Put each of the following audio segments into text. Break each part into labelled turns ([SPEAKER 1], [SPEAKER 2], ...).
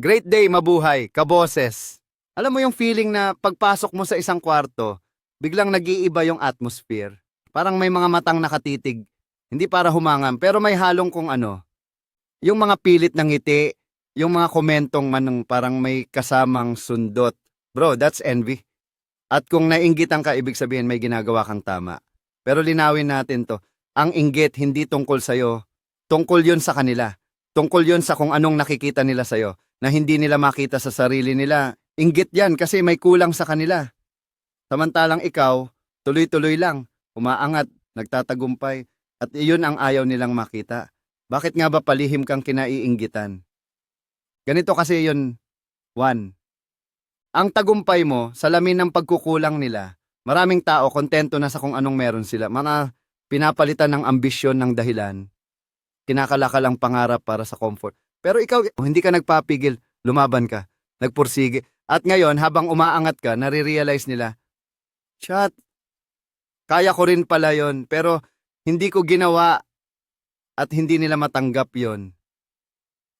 [SPEAKER 1] Great day, mabuhay, kaboses. Alam mo yung feeling na pagpasok mo sa isang kwarto, biglang nag-iiba yung atmosphere. Parang may mga matang nakatitig, hindi para humangam, pero may halong kung ano. Yung mga pilit ng ngiti, yung mga komentong manang parang may kasamang sundot. Bro, that's envy. At kung nainggitan ka, ibig sabihin may ginagawa kang tama. Pero linawin natin to. Ang inggit hindi tungkol sa'yo. Tungkol yun sa kanila. Tungkol yun sa kung anong nakikita nila sa'yo na hindi nila makita sa sarili nila. Inggit yan kasi may kulang sa kanila. Samantalang ikaw, tuloy-tuloy lang, umaangat, nagtatagumpay, at iyon ang ayaw nilang makita. Bakit nga ba palihim kang kinaiinggitan? Ganito kasi yun, Juan. Ang tagumpay mo, salamin ng pagkukulang nila, maraming tao kontento na sa kung anong meron sila. Mga pinapalitan ng ambisyon ng dahilan, kinakalakalang pangarap para sa comfort. Pero ikaw, hindi ka nagpapigil, lumaban ka, nagpursige. At ngayon, habang umaangat ka, nare-realize nila, chat, kaya ko rin pala yon, pero hindi ko ginawa at hindi nila matanggap yon.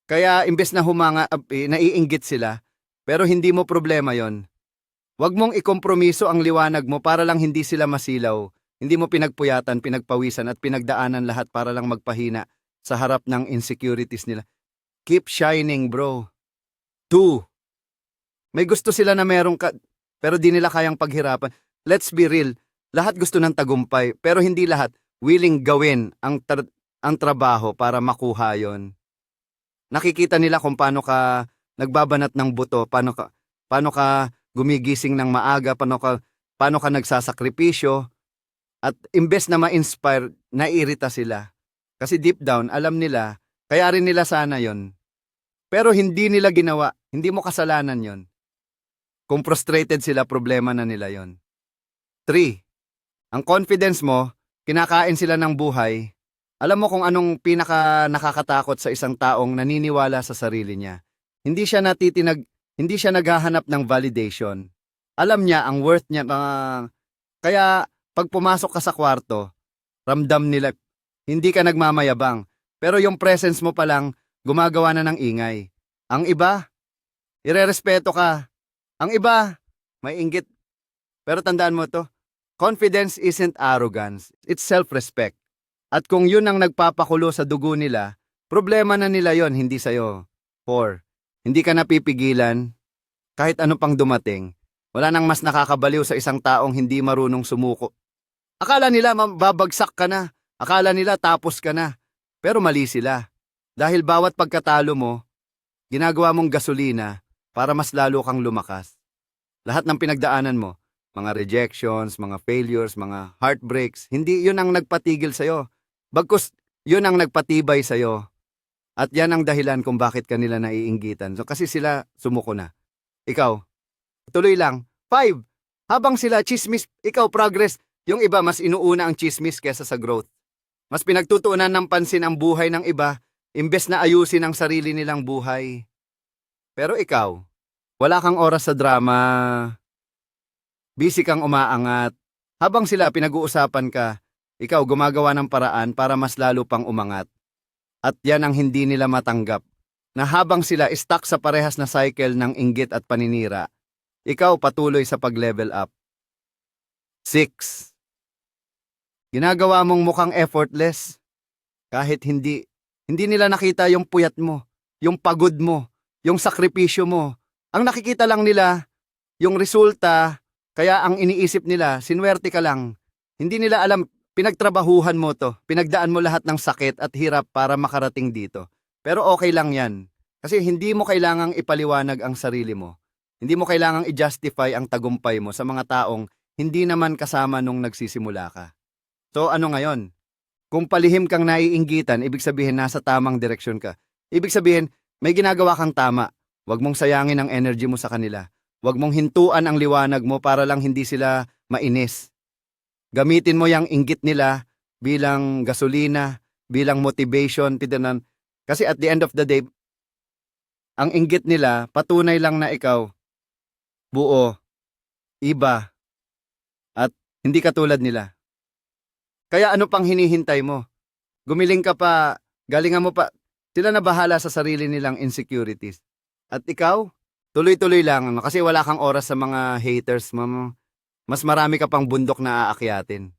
[SPEAKER 1] Kaya imbes na naiinggit sila, pero hindi mo problema yon. Huwag mong ikompromiso ang liwanag mo para lang hindi sila masilaw. Hindi mo pinagpuyatan, pinagpawisan at pinagdaanan lahat para lang magpahina sa harap ng insecurities nila. Keep shining, bro. 2. May gusto sila na meron ka, pero di nila kayang paghirapan. Let's be real. Lahat gusto ng tagumpay, pero hindi lahat willing gawin ang trabaho para makuha yon. Nakikita nila kung paano ka nagbabanat ng buto, paano ka gumigising ng maaga, paano ka nagsasakripisyo, at imbes na ma-inspire, naiirita sila. Kasi deep down, alam nila, kaya rin nila sana yon. Pero hindi nila ginawa, hindi mo kasalanan yon. Kung frustrated sila, problema na nila yon. 3. Ang confidence mo, kinakain sila ng buhay. Alam mo kung anong pinaka nakakatakot sa isang taong naniniwala sa sarili niya. Hindi siya naghahanap ng validation. Alam niya ang worth niya. Kaya pag pumasok ka sa kwarto, ramdam nila, hindi ka nagmamayabang. Pero yung presence mo pa lang, gumagawa na ng ingay. Ang iba, irerespeto ka. Ang iba, may inggit. Pero tandaan mo to, confidence isn't arrogance, it's self-respect. At kung yun ang nagpapakulo sa dugo nila, problema na nila yon, hindi sa'yo. 4. Hindi ka napipigilan, kahit ano pang dumating. Wala nang mas nakakabaliw sa isang taong hindi marunong sumuko. Akala nila mababagsak ka na, akala nila tapos ka na. Pero mali sila. Dahil bawat pagkatalo mo, ginagawa mong gasolina para mas lalo kang lumakas. Lahat ng pinagdaanan mo, mga rejections, mga failures, mga heartbreaks, hindi yun ang nagpatigil sa'yo. Bagkus, yun ang nagpatibay sa'yo. At yan ang dahilan kung bakit kanila naiinggitan. So kasi sila sumuko na. Ikaw, tuloy lang. 5. Habang sila chismis, ikaw progress. Yung iba mas inuuna ang chismis kesa sa growth. Mas pinagtutuunan ng pansin ang buhay ng iba, imbes na ayusin ang sarili nilang buhay. Pero ikaw, wala kang oras sa drama. Busy kang umaangat. Habang sila pinag-uusapan ka, ikaw gumagawa ng paraan para mas lalo pang umangat. At yan ang hindi nila matanggap, na habang sila stuck sa parehas na cycle ng inggit at paninira, ikaw patuloy sa pag-level up. 6. Ginagawa mong mukhang effortless, kahit hindi nila nakita yung puyat mo, yung pagod mo, yung sakripisyo mo. Ang nakikita lang nila, yung resulta, kaya ang iniisip nila, sinwerte ka lang. Hindi nila alam, pinagtrabahuhan mo to, pinagdaan mo lahat ng sakit at hirap para makarating dito. Pero okay lang yan. Kasi hindi mo kailangang ipaliwanag ang sarili mo. Hindi mo kailangang i-justify ang tagumpay mo sa mga taong hindi naman kasama nung nagsisimula ka. So ano ngayon? Kung palihim kang naiinggitan, ibig sabihin nasa tamang direksyon ka. Ibig sabihin, may ginagawa kang tama. Huwag mong sayangin ang energy mo sa kanila. Huwag mong hintuan ang liwanag mo para lang hindi sila mainis. Gamitin mo yung inggit nila bilang gasolina, bilang motivation. Kasi at the end of the day, ang inggit nila, patunay lang na ikaw, buo, iba, at hindi katulad nila. Kaya ano pang hinihintay mo? Gumiling ka pa, galingan mo pa. Sila na bahala sa sarili nilang insecurities. At ikaw, tuloy-tuloy lang ano, kasi wala kang oras sa mga haters mo. Mas marami ka pang bundok na aakyatin.